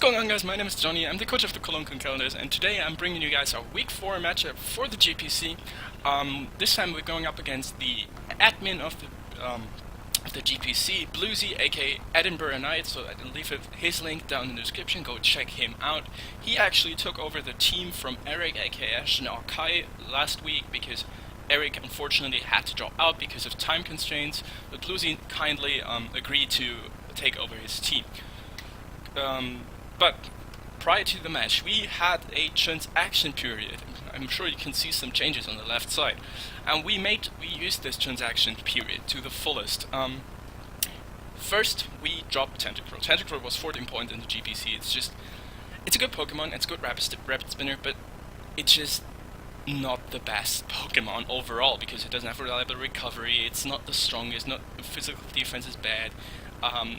going on, guys? My name is Johnny, I'm the coach of the Cologne Conkeldurrs, and today I'm bringing you guys our Week 4 matchup for the GPC. This time we're going up against the admin of the GPC, Bluezy, aka EdinburghNites, so I'll leave his link down in the description, go check him out. He actually took over the team from Eric, aka Kai, last week because Eric unfortunately had to drop out because of time constraints, but Bluezy kindly agreed to take over his team. But prior to the match, we had a transaction period. I'm sure you can see some changes on the left side, and we used this transaction period to the fullest. First, we dropped Tentacruel. Tentacruel was 14 points in the GPC. It's a good Pokemon. It's a good rapid spinner, but it's just not the best Pokemon overall because it doesn't have reliable recovery. It's not the strongest. Physical defense is bad.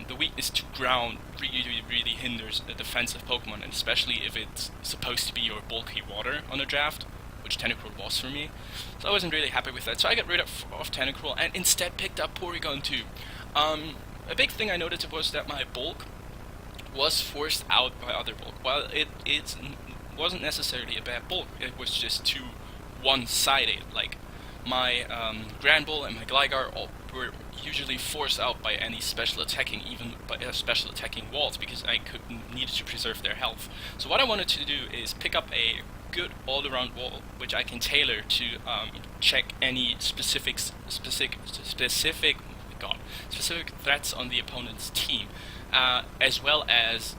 The weakness to ground really hinders a defensive Pokemon, and especially if it's supposed to be your bulky water on a draft, which Tentacruel was for me. So I wasn't really happy with that, so I got rid of Tentacruel and instead picked up Porygon 2. A big thing I noticed was that my bulk was forced out by other bulk. While it wasn't necessarily a bad bulk, it was just too one-sided. Like, my Granbull and my Gligar were usually forced out by any special attacking, even by special attacking walls, because I needed to preserve their health. So what I wanted to do is pick up a good all-around wall, which I can tailor to check any specific threats on the opponent's team, as well as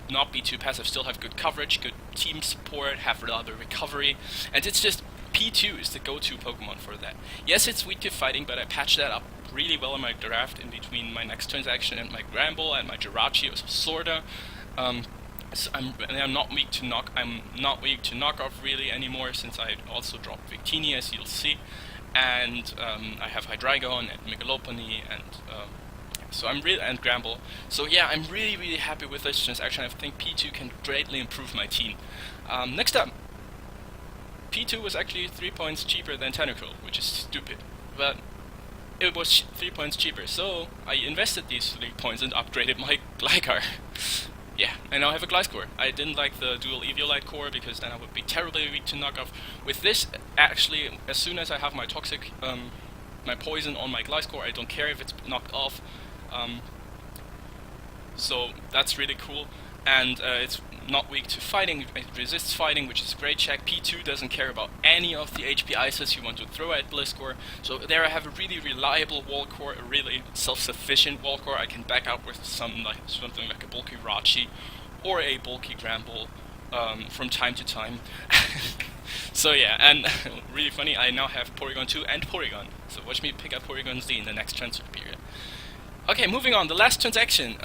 not be too passive, still have good coverage, good team support, have reliable recovery, and it's just P2 is the go-to Pokemon for that. Yes, it's weak to fighting, but I patched that up really well in my draft in between my next transaction and my Granbull and my Jirachi or Sorta. So I'm not weak to knockoff really anymore, since I also dropped Victini, as you'll see, and I have Hydreigon and Megalopony and and Granbull. So yeah, I'm really happy with this transaction. I think P2 can greatly improve my team. Next up, P2 was actually 3 points cheaper than Tentacruel, which is stupid, but it was 3 points cheaper, so I invested these 3 points and upgraded my Gligar. Yeah, and now I have a Gliscor. I didn't like the dual Eviolite core because then I would be terribly weak to knockoff. With this, actually, as soon as I have my toxic, my poison on my Gliscor, I don't care if it's knocked off. So that's really cool, and it's not weak to fighting, it resists fighting, which is a great check. P2 doesn't care about any of the HP ISIS you want to throw at Gliscor, so there I have a really reliable wall core, a really self-sufficient wall core I can back up with something like a bulky Rachi or a bulky Granbull from time to time. So yeah, and really funny, I now have Porygon 2 and Porygon, so watch me pick up Porygon Z in the next transfer period. Okay, moving on, the last transaction.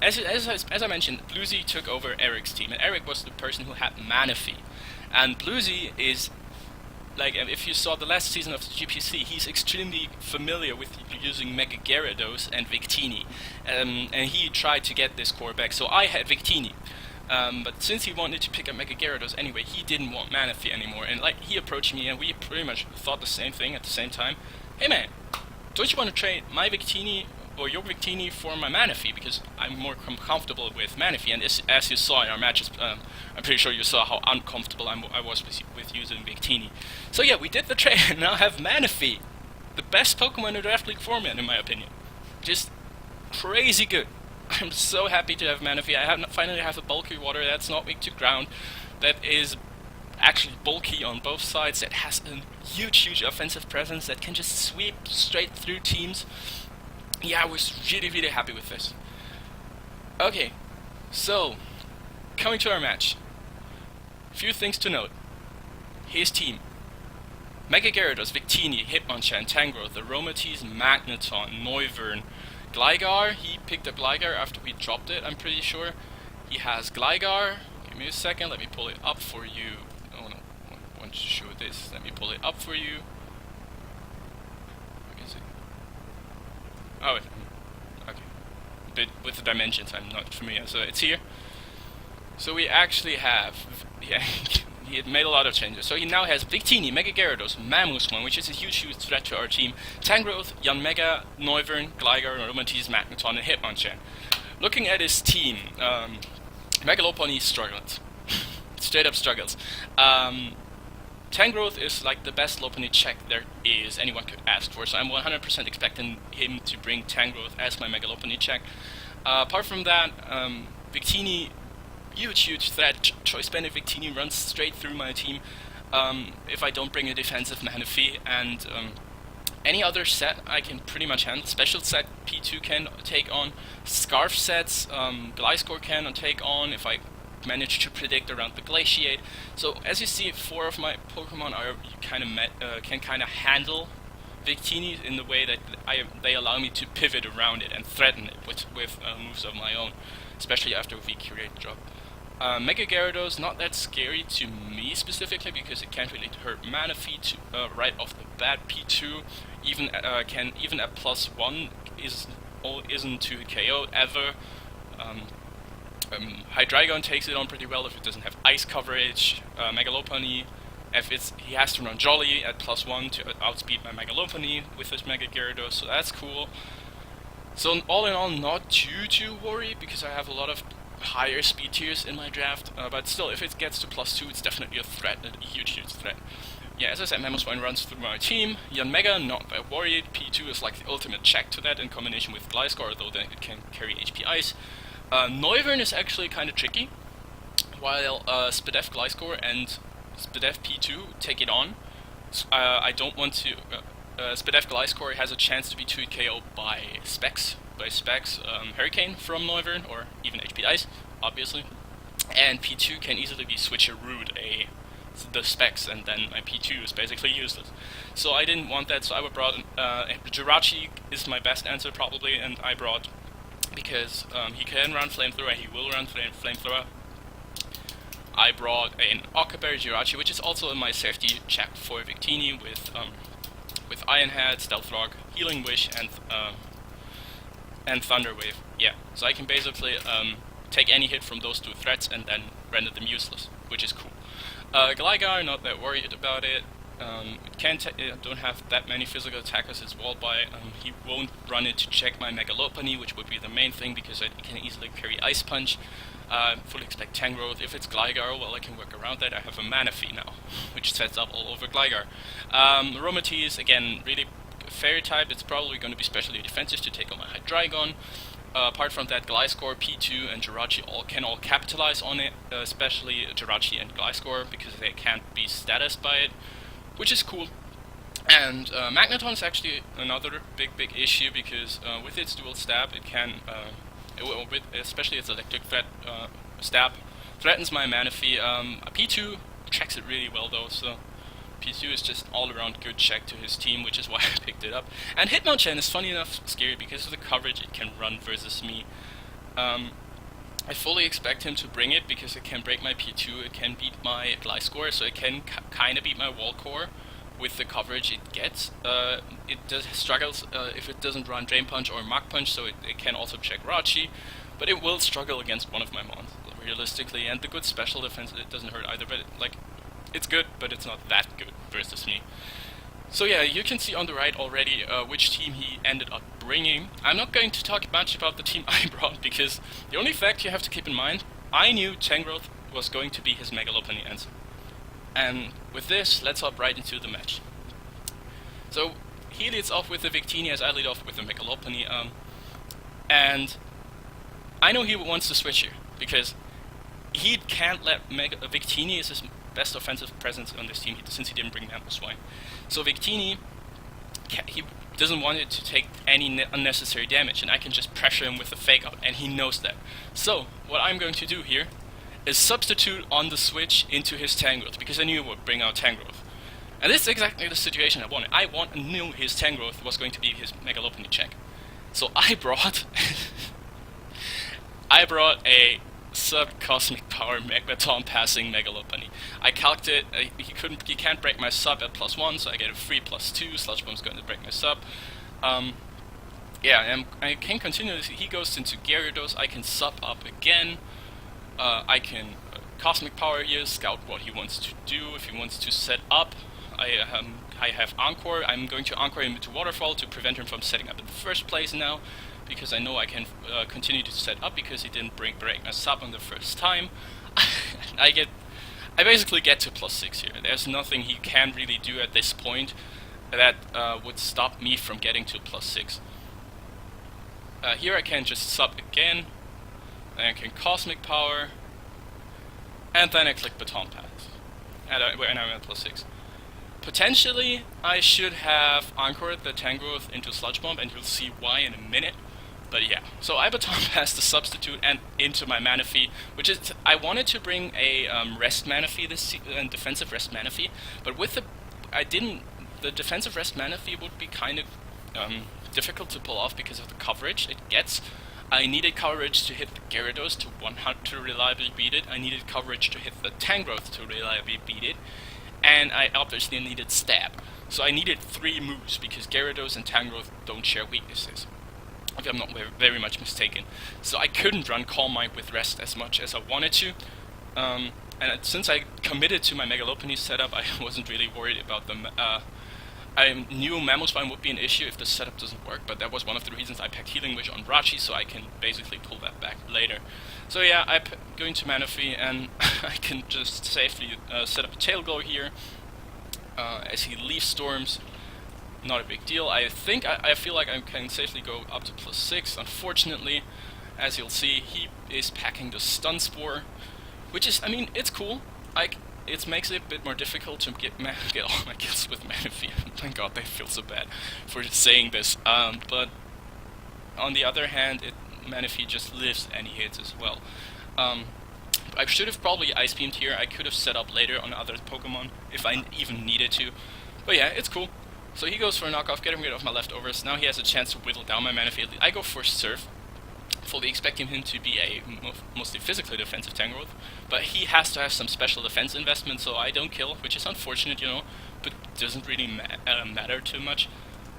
As I mentioned, Bluezy took over Eric's team, and Eric was the person who had Manaphy. And Bluezy is, like, if you saw the last season of the GPC, he's extremely familiar with using Mega Gyarados and Victini. And he tried to get this core back, so I had Victini. But since he wanted to pick up Mega Gyarados anyway, he didn't want Manaphy anymore, and like, he approached me and we pretty much thought the same thing at the same time. Hey man, don't you want to trade my Victini or your Victini for my Manaphy, because I'm more comfortable with Manaphy, and as you saw in our matches, I'm pretty sure you saw how uncomfortable I was with using Victini. So yeah, we did the trade and now have Manaphy, the best Pokemon in the Draft League format in my opinion. Just crazy good. I'm so happy to have Manaphy. I finally have a bulky water that's not weak to ground, that is actually bulky on both sides, that has a huge offensive presence, that can just sweep straight through teams. Yeah, I was really happy with this. Okay, so, coming to our match. Few things to note. His team: Mega Gyarados, Victini, Hitmonchan, Tangrowth, Aromatisse, Magneton, Noivern, Gligar. He picked up Gligar after we dropped it, I'm pretty sure. He has Gligar. Give me a second, let me pull it up for you. Oh no, I want to show this. Let me pull it up for you. Oh, okay. But with the dimensions, I'm not familiar, so it's here. So we actually have, yeah, he had made a lot of changes. So he now has Victini, Mega Gyarados, Mammothswan, which is a huge threat to our team, Tangrowth, Yanmega, Noivern, Gligar, Aromatisse, Magneton, and Hitmonchan. looking at his team, Megalopony struggles. Straight up struggles. Tank growth is like the best Lopunny check there is anyone could ask for, so I'm 100% expecting him to bring tank growth as my Megalopony check. Apart from that, Victini, huge threat. Choice Bandit Victini runs straight through my team if I don't bring a defensive Manaphy, and any other set I can pretty much handle. Special set P2 can take on, Scarf sets Gliscor can take on if I manage to predict around the Glaciate. So as you see, 4 of my Pokemon are can kind of handle Victini in the way that they allow me to pivot around it and threaten it with moves of my own, especially after we create drop. Mega Gyarados, not that scary to me specifically because it can't really hurt Manaphy right off the bat. P2 even at +1 isn't to KO ever. Hydreigon takes it on pretty well if it doesn't have ice coverage. Megalopony, if he has to run Jolly at +1 to outspeed my Megalopony with his Mega Gyarados, so that's cool. So all in all, not too worried because I have a lot of higher speed tiers in my draft, but still, if it gets to +2, it's definitely a threat, a huge threat. Yeah, as I said, Mamoswine runs through my team. Yanmega, not that worried. P2 is like the ultimate check to that in combination with Gliscor, although then it can carry HP Ice. Noivern is actually kind of tricky, while Spadef Gliscor and Spadef P2 take it on. I don't want to... Spadef Gliscor has a chance to be 2 KO by Specs, Hurricane from Noivern, or even HP Ice, obviously. And P2 can easily be switcherooed the Specs, and then my P2 is basically useless. So I didn't want that, so I brought... Jirachi is my best answer probably, and I brought... because he can run Flamethrower, he will run Flamethrower. I brought an Occaberry Jirachi, which is also in my safety check for Victini with Iron Head, Stealth Rock, Healing Wish, and Thunder Wave. Yeah, so I can basically take any hit from those 2 threats and then render them useless, which is cool. Gligar, not that worried about it. It don't have that many physical attackers, it's walled by. He won't run it to check my Megalopony, which would be the main thing because it can easily carry Ice Punch. Fully expect Tank Growth. If it's Gligar, well, I can work around that. I have a Manaphy now, which sets up all over Gligar. Aromatisse, again, really Fairy type. It's probably going to be specially defensive to take on my Hydreigon. Apart from that, Gliscor, P2, and Jirachi can all capitalize on it, especially Jirachi and Gliscor, because they can't be statused by it, which is cool. And Magneton is actually another big issue because with its dual stab, it can, especially its electric stab, threatens my Manaphy. P2 checks it really well though, so P2 is just all around good check to his team, which is why I picked it up. And Hitmonchan is funny enough scary because of the coverage it can run versus me. I fully expect him to bring it because it can break my P2, it can beat my Gliscor, so it can kind of beat my Wall Core with the coverage it gets. It struggles if it doesn't run Drain Punch or Mach Punch, so it can also check Rachi, but it will struggle against one of my mons, realistically, and the good special defense, it doesn't hurt either, but it's good, but it's not that good versus me. So yeah, you can see on the right already which team he ended up bringing. I'm not going to talk much about the team I brought, because the only fact you have to keep in mind, I knew Tangrowth was going to be his Mega Lopunny answer. And with this, let's hop right into the match. So he leads off with the Victini as I lead off with the Mega Lopunny, and I know he wants to switch here, because he can't let Victini is his best offensive presence on this team since he didn't bring Mamoswine. So Victini, he doesn't want it to take any unnecessary damage, and I can just pressure him with a Fake Out, and he knows that. So what I'm going to do here is substitute on the switch into his Tangrowth, because I knew it would bring out Tangrowth. And this is exactly the situation I wanted. I knew his Tangrowth was going to be his Mega Lopunny check. So I brought a sub-Cosmic Power Magneton passing Mega Lopunny. I calced it, he can't break my sub at +1, so I get a free +2, Sludge Bomb's going to break my sub. Yeah, and I can continue, he goes into Gyarados, I can sub up again, I can Cosmic Power here, scout what he wants to do, if he wants to set up. I have Encore, I'm going to Encore him into Waterfall to prevent him from setting up in the first place now. because I know I can continue to set up because he didn't break my sub on the first time. I basically get to +6 here. There's nothing he can really do at this point that would stop me from getting to +6. Here I can just sub again, then I can Cosmic Power, and then I click Baton Pass, and I'm at +6. Potentially, I should have anchored the Tangrowth into Sludge Bomb, and you'll see why in a minute. But yeah, so I Baton Pass the substitute and into my Manaphy, which is, I wanted to bring a rest Manaphy, defensive rest Manaphy, but with the defensive rest Manaphy would be kind of difficult to pull off because of the coverage it gets. I needed coverage to hit the Gyarados to 100 to reliably beat it. I needed coverage to hit the Tangrowth to reliably beat it. And I obviously needed Stab. So I needed 3 moves because Gyarados and Tangrowth don't share weaknesses, if I'm not very much mistaken. So I couldn't run Calm Mind with Rest as much as I wanted to. And since I committed to my Mega Lopunny setup, I wasn't really worried about them. I knew Mammospine would be an issue if the setup doesn't work, but that was one of the reasons I packed Healing Wish on Rachi, so I can basically pull that back later. So yeah, I'm going to Manaphy, and I can just safely set up a Tail Glow here. As he Leaf Storms, not a big deal. I feel like I can safely go up to +6. Unfortunately, as you'll see, he is packing the Stun Spore, which is, I mean, it's cool. It makes it a bit more difficult to get all my kills with Manaphy. Thank God, they feel so bad for saying this. But on the other hand, Manaphy just lives and he hits as well. I should have probably Ice Beamed here. I could have set up later on other Pokemon if I even needed to. But yeah, it's cool. So he goes for a knockoff, getting rid of my leftovers. Now he has a chance to whittle down my Manaphy. I go for Surf, fully expecting him to be a mostly physically defensive Tangrowth, but he has to have some special defense investment, so I don't kill, which is unfortunate, you know, but doesn't really matter too much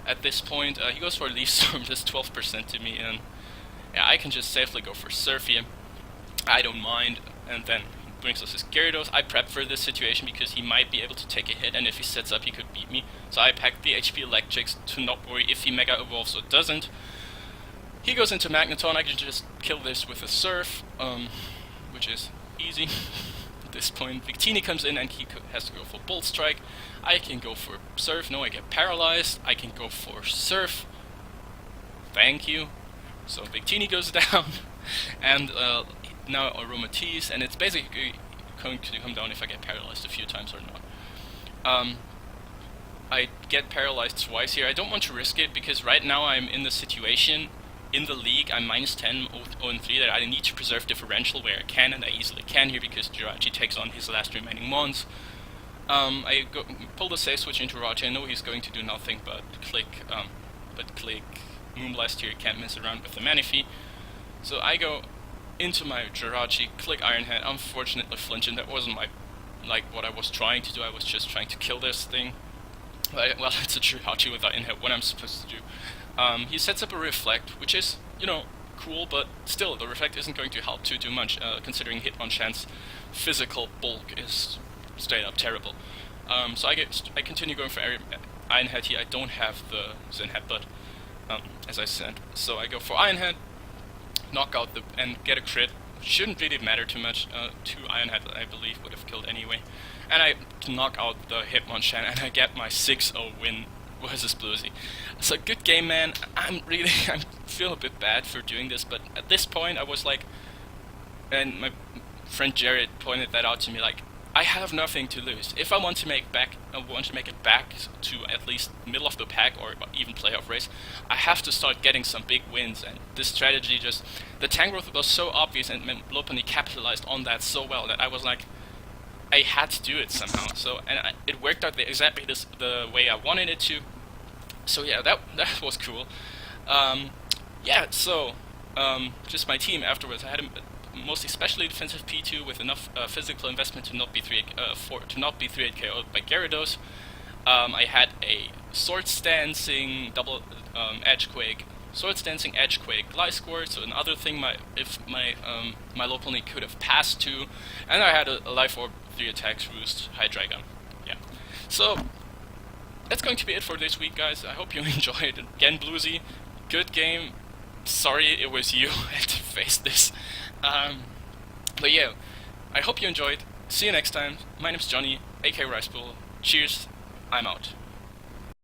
at this point. He goes for Leaf Storm, does 12% to me, and yeah, I can just safely go for Surf here. I don't mind, and then brings us his Gyarados. I prep for this situation because he might be able to take a hit, and if he sets up, he could beat me. So I packed the HP Electrics to not worry if he Mega Evolves or doesn't. He goes into Magneton. I can just kill this with a Surf, which is easy at this point. Victini comes in and he has to go for Bolt Strike. I can go for Surf. No, I get paralyzed. I can go for Surf. Thank you. So Victini goes down, and now Aromatisse, and it's basically going to come down if I get paralyzed a few times or not. I get paralyzed twice here. I don't want to risk it because right now I'm in the situation in the league, I'm -10, 0-3, that I need to preserve differential where I can, and I easily can here because Jirachi takes on his last remaining mons. I pull the save switch into Jirachi. I know he's going to do nothing but click Moonblast here. Can't mess around with the Manaphy. So I go into my Jirachi, click Iron Head. Unfortunately flinch, and that wasn't what I was trying to do. I was just trying to kill this thing. Well, it's a Jirachi without Iron Head, what I'm supposed to do. He sets up a Reflect, which is, you know, cool, but still, the Reflect isn't going to help too much, considering Hitmonchan's physical bulk is straight up terrible. So I continue going for Iron Head here. I don't have the Zen Headbutt, as I said. So I go for Iron Head, knock out and get a crit. Shouldn't really matter too much. 2 Iron Head, I believe, would have killed anyway. And I knock out the Hitmonchan, and I get my 6-0 win versus Bluezy. So good game, man. I feel a bit bad for doing this, but at this point I was like, and my friend Jared pointed that out to me, like, I have nothing to lose. If I want to make it back to at least middle of the pack or even playoff race, I have to start getting some big wins, and this strategy the Tangrowth was so obvious, and Lopunny capitalized on that so well that I was like, I had to do it somehow. So, and it worked out exactly the way I wanted it to. So yeah, that was cool. Yeah, so just my team afterwards. I had a mostly specially defensive P2 with enough physical investment to not be 3-8 KO'd by Gyarados. I had a Swords Dancing double Edgequake, Swords Dancing Edgequake Gliscor, so another thing my Lopunny could have passed to, and I had a Life Orb, 3 attacks, Roost, Hydreigon. Yeah. So that's going to be it for this week, guys. I hope you enjoyed. Again, Bluezy, good game. sorry it was you who had to face this. But yeah, I hope you enjoyed. See you next time. My name's Johnny, aka Ricepool. Cheers, I'm out.